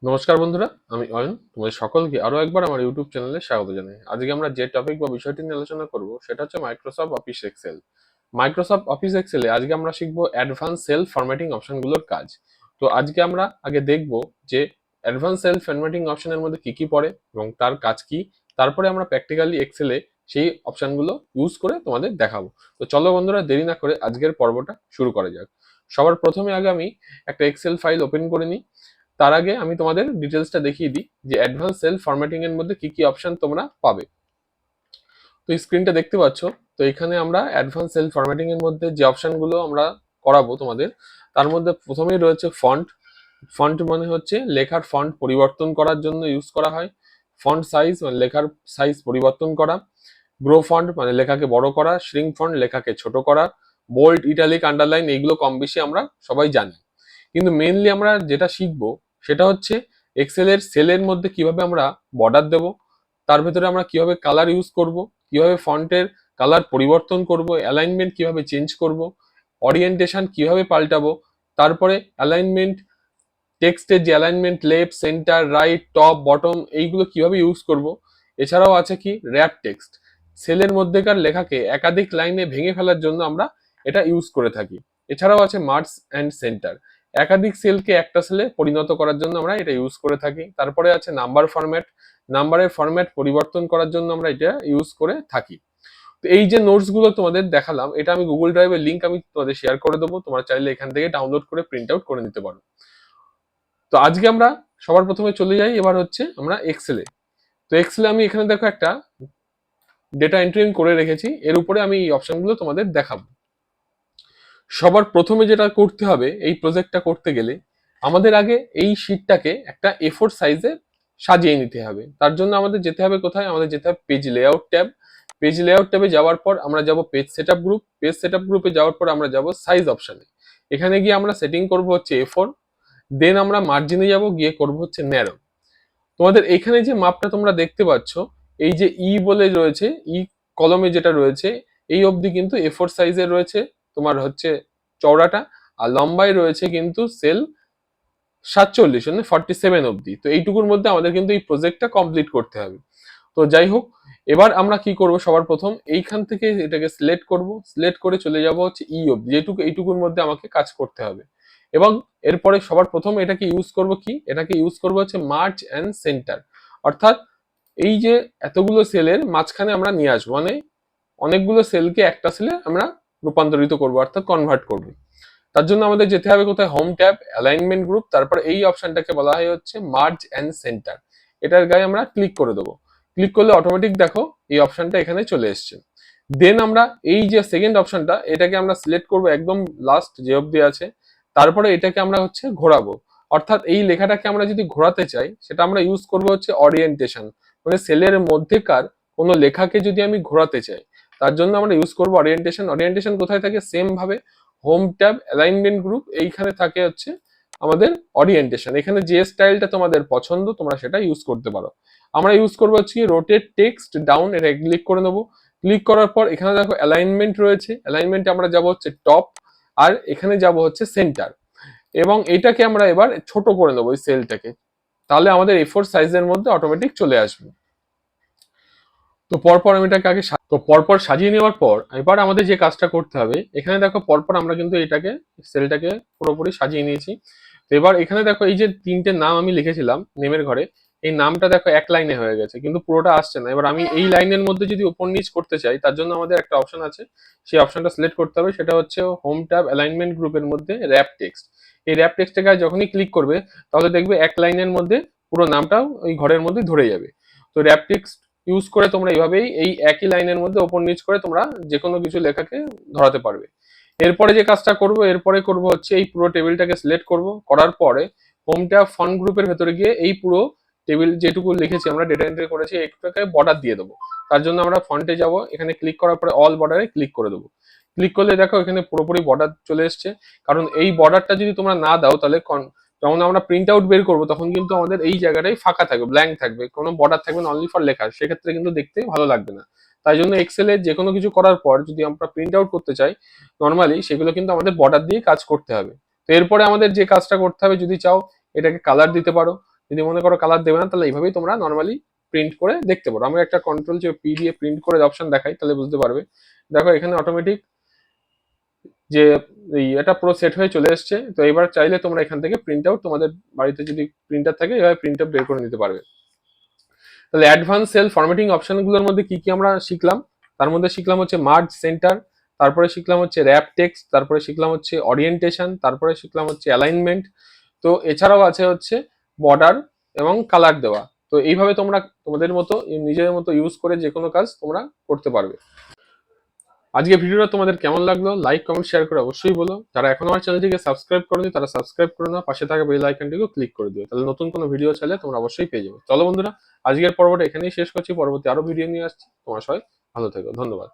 নমস্কার বন্ধুরা, আমি অয়ন। তোমাদের সকলকে আরো একবার আমার ইউটিউব চ্যানেলে স্বাগত জানাই। আজকে আমরা যে টপিক বা বিষয়টি নিয়ে আলোচনা করব সেটা হচ্ছে Microsoft office Excel. Microsoft office এক্সেলে আজকে আমরা শিখবো অ্যাডভান্স সেল ফরম্যাটিং অপশনগুলোর কাজ। তো আজকে আমরা আগে দেখব যে অ্যাডভান্স সেল ফরম্যাটিং অপশনের মধ্যে কি কি পড়ে এবং তার কাজ কি। তারপরে আমরা প্র্যাকটিক্যালি এক্সেলে সেই অপশনগুলো ইউজ করে তোমাদের দেখাবো। তো চলো বন্ধুরা, দেরি না করে আজকের পর্বটা শুরু করা যাক। সবার প্রথমে আগে আমি একটা এক্সেল ফাইল ওপেন করে নিই। তার আগে আমি তোমাদের ডিটেলসটা দেখিয়ে দিই যে অ্যাডভান্স সেল ফরম্যাটিং এর মধ্যে কি কি অপশন তোমরা পাবে। তো স্ক্রিনটা দেখতে পাচ্ছ। তো এখানে আমরা অ্যাডভান্স সেল ফরম্যাটিং এর মধ্যে যে অপশনগুলো আমরা করাবো তোমাদের, তার মধ্যে প্রথমেই রয়েছে ফন্ট। ফন্ট মানে হচ্ছে লেখার ফন্ট পরিবর্তন করার জন্য ইউজ করা হয়। ফন্ট সাইজ মানে লেখার সাইজ পরিবর্তন করা। গ্রো ফন্ট মানে লেখাকে বড় করা। শ্রিঙ্ক ফন্ট লেখাকে ছোট করা। বোল্ড, ইটালিক, আন্ডারলাইন এইগুলো কম বেশি আমরা সবাই জানি। কিন্তু মেইনলি আমরা যেটা শিখবো সেটা হচ্ছে এক্সেলের সেলের মধ্যে কিভাবে আমরা বর্ডার দেব, তার ভেতরে আমরা কিভাবে কালার ইউজ করব, কিভাবে ফন্টের কালার পরিবর্তন করব, অ্যালাইনমেন্ট কিভাবে চেঞ্জ করব, অরিয়েন্টেশন কিভাবে পাল্টাবো, তারপরে অ্যালাইনমেন্ট, টেক্সটের যে alignment left, centre, right, top, bottom এইগুলো কিভাবে ইউজ করব। এছাড়াও আছে কি র্যাপ টেক্সট, সেলের মধ্যেকার লেখাকে একাধিক লাইনে ভেঙে ফেলার জন্য আমরা এটা ইউজ করে থাকি। এছাড়াও আছে মার্জ অ্যান্ড সেন্টার, একাধিক সেলকে একটা সেলে পরিণত করার জন্য আমরা এটা ইউজ করে থাকি। তারপরে আছে নাম্বার ফরম্যাট, নাম্বারের ফরম্যাট পরিবর্তন করার জন্য আমরা এটা ইউজ করে থাকি। তো এই যে নোটস গুলো তোমাদের দেখালাম, এটা আমি গুগল ড্রাইভের লিঙ্ক আমি তোমাদের শেয়ার করে দেবো, তোমরা চাইলে এখান থেকে ডাউনলোড করে প্রিন্ট আউট করে নিতে পারো। তো আজকে আমরা সবার প্রথমে চলে যাই এবার হচ্ছে আমরা এক্সেলে। তো এক্সেলে আমি এখানে দেখো একটা ডেটা এন্ট্রি করে রেখেছি, এর উপরে আমি এই অপশনগুলো তোমাদের দেখাবো। সবার প্রথমে যেটা করতে হবে এই প্রজেক্টটা করতে গেলে, আমাদের আগে এই শিটটাকে একটা এ4 সাইজে সাজিয়ে নিতে হবে। তার জন্য আমাদের যেতে হবে কোথায়, আমাদের যেতে হবে page layout tab. Page layout ট্যাবে যাওয়ার পর আমরা যাব page setup group. Page setup গ্রুপে যাওয়ার পর আমরা যাব সাইজ অপশনে। এখানে গিয়ে আমরা সেটিং করব হচ্ছে এ4। দেন আমরা মার্জিনে যাব, গিয়ে করব হচ্ছে ন্যারো। তোমাদের এখানে যে মাপটা তোমরা দেখতে পাচ্ছ, এই যে ই বলে রয়েছে, ই কলমে যেটা রয়েছে, এই অবধি কিন্তু এ4 সাইজের রয়েছে তোমার হচ্ছে চওড়াটা। আর লম্বায় রয়েছে কিন্তু সেল 47 মানে 47 অবধি। তো এইটুকুর মধ্যে আমাদের কিন্তু এই প্রজেক্টটা কমপ্লিট করতে হবে। তো যাই হোক, এবার আমরা কি করব, সবার প্রথম এইখান থেকে এটাকে সিলেক্ট করব। সিলেক্ট করে চলে যাব হচ্ছে ই অবধি, যেটুকু এইটুকুর মধ্যে আমাকে কাজ করতে হবে। এবং এরপরে সবার প্রথম এটাকে ইউজ করব কি, এটাকে ইউজ করব হচ্ছে মার্জ অ্যান্ড সেন্টার। অর্থাৎ এই যে এতগুলো সেলের মাঝখানে আমরা নিয়ে আসবো, মানে অনেকগুলো সেলকে একটা সেলে আমরা রূপান্তরিত করব, অর্থাৎ কনভার্ট করব। তার জন্য আমাদের যেতে হবে কোথায়, হোম ট্যাব, অ্যালাইনমেন্ট গ্রুপ। তারপর এই অপশনটাকে বলা হয় হচ্ছে মার্জ অ্যান্ড সেন্টার। এটার গায়ে আমরা ক্লিক করে দেবো। ক্লিক করলে অটোমেটিক দেখো এই অপশনটা এখানে চলে এসছে। দেন আমরা এই যে সেকেন্ড অপশনটা, এটাকে আমরা সিলেক্ট করব একদম লাস্ট যে অবধি আছে। তারপরে এটাকে আমরা হচ্ছে ঘোরাবো। অর্থাৎ এই লেখাটাকে আমরা যদি ঘোরাতে চাই, সেটা আমরা ইউজ করব হচ্ছে অরিয়েন্টেশন। মানে সেলের মধ্যেকার কোনো লেখাকে যদি আমি ঘোরাতে চাই, তার জন্য আমরা ইউজ করব অরিয়েন্টেশন। অরিয়েন্টেশন কোথায় থাকে, সেম ভাবে হোম ট্যাব, অ্যালাইনমেন্ট গ্রুপ, এইখানে থাকে হচ্ছে আমাদের অরিয়েন্টেশন। এখানে যে স্টাইলটা তোমাদের পছন্দ তোমরা সেটা ইউজ করতে পারো। আমরা ইউজ করবো হচ্ছে রোটেট টেক্সট ডাউন, এটা ক্লিক করে নেবো। ক্লিক করার পর এখানে দেখো অ্যালাইনমেন্ট রয়েছে, অ্যালাইনমেন্টে আমরা যাব হচ্ছে টপ, আর এখানে যাব হচ্ছে সেন্টার। এবং এটাকে আমরা এবার ছোট করে নেবো এই সেলটাকে, তাহলে আমাদের এ4 সাইজের মধ্যে অটোমেটিক চলে আসবে। তো পরপর আমি এটাকে আগে তো পরপর সাজিয়ে নেওয়ার পর এবার আমাদের যে কাজটা করতে হবে, এখানে দেখো পরপর আমরা কিন্তু এটাকে সেলটাকে পুরোপুরি সাজিয়ে নিয়েছি। তো এবার এখানে দেখো এই যে তিনটে নাম আমি লিখেছিলাম নেমের ঘরে, এই নামটা দেখো এক লাইনে হয়ে গেছে, কিন্তু পুরোটা আসছে না। এবার আমি এই লাইনের মধ্যে যদি উপর নিচ করতে চাই, তার জন্য আমাদের একটা অপশন আছে, সেই অপশনটা সিলেক্ট করতে হবে। সেটা হচ্ছে হোম ট্যাব, অ্যালাইনমেন্ট গ্রুপের মধ্যে র্যাপ টেক্সট। এই র্যাপ টেক্সটের গায়ে যখনই ক্লিক করবে, তাহলে দেখবে এক লাইনের মধ্যে পুরো নামটাও ওই ঘরের মধ্যে ধরে যাবে। তো র্যাপ টেক্সট ইউজ করে তোমরা এইভাবেই এই একই লাইনের মধ্যে ওপর নিচ করে তোমরা যে কোনো কিছু লেখাকে ধরাতে পারবে। এরপরে যে কাজটা করব, এরপরে করব হচ্ছে এই পুরো টেবিলটাকে সিলেক্ট করব। করার পরে হোম ট্যাব ফন্ট গ্রুপের ভেতরে গিয়ে এই পুরো টেবিল যেটুকু লিখেছি আমরা, ডেটা এন্ট্রি করেছি, এইটাকে বর্ডার দিয়ে দেবো। তার জন্য আমরা ফন্টে যাব, এখানে ক্লিক করার পরে অল বর্ডারে ক্লিক করে দেবো। ক্লিক করলে দেখো এখানে পুরোপুরি বর্ডার চলে এসছে। কারণ এই বর্ডারটা যদি তোমরা না দাও, তাহলে যখন আমরা প্রিন্ট আউট বের করবো, তখন কিন্তু আমাদের এই জায়গাটাই ফাঁকা থাকবে, ব্ল্যাঙ্ক থাকবে, কোনো বর্ডার থাকবে না, অনলি ফর লেখা। সেক্ষেত্রে কিন্তু দেখতে ভালো লাগবে না। তাই জন্য এক্সেলে যে কোনো কিছু করার পর যদি আমরা প্রিন্ট আউট করতে চাই নর্মালি, সেগুলো কিন্তু আমাদের বর্ডার দিয়ে কাজ করতে হবে। তো এরপরে আমাদের যে কাজটা করতে হবে, যদি চাও এটাকে কালার দিতে পারো। যদি মনে করো কালার দেবে না, তাহলে এইভাবেই তোমরা নর্মালি প্রিন্ট করে দেখতে পারো। আমি একটা কন্ট্রোল যে পি দিয়ে প্রিন্ট করে অপশন দেখাই, তাহলে বুঝতে পারবে। দেখো এখানে অটোমেটিক যে এটা পুরো সেট হয়ে চলে এসছে। তো এবার চাইলে তোমরা এখান থেকে প্রিন্ট আউট, তোমাদের বাড়িতে যদি প্রিন্টার থাকে এভাবে প্রিন্ট আউট বের করে নিতে পারবে। তাহলে অ্যাডভান্স সেল ফরম্যাটিং অপশনগুলোর মধ্যে কি কি আমরা শিখলাম, তার মধ্যে শিখলাম হচ্ছে মার্জ সেন্টার, তারপরে শিখলাম হচ্ছে র্যাপ টেক্সট, তারপরে শিখলাম হচ্ছে অরিয়েন্টেশন, তারপরে শিখলাম হচ্ছে অ্যালাইনমেন্ট। তো এছাড়াও আছে হচ্ছে বর্ডার এবং কালার দেওয়া। তো এইভাবে তোমরা তোমাদের মতো নিজের মতো ইউজ করে যে কোনো কাজ তোমরা করতে পারবে। আজকে ভিডিওটা তোমাদের কেমন লাগলো, লাইক কমেন্ট শেয়ার করে অবশ্যই বলো। যারা এখন আমার চ্যানেলটিকে সাবস্ক্রাইব করেনি তারা সাবস্ক্রাইব করে নাও, পাশে থাকা বেল আইকনটিকেও ক্লিক করে দিও, তাহলে নতুন কোনো ভিডিও চাইলে তোমরা অবশ্যই পেয়ে যাবে। চলো বন্ধুরা, আজকের পর্বটা এখানেই শেষ করছি, পরবর্তী আরো ভিডিও নিয়ে আসছি। তোমার সবাই ভালো থেকো, ধন্যবাদ।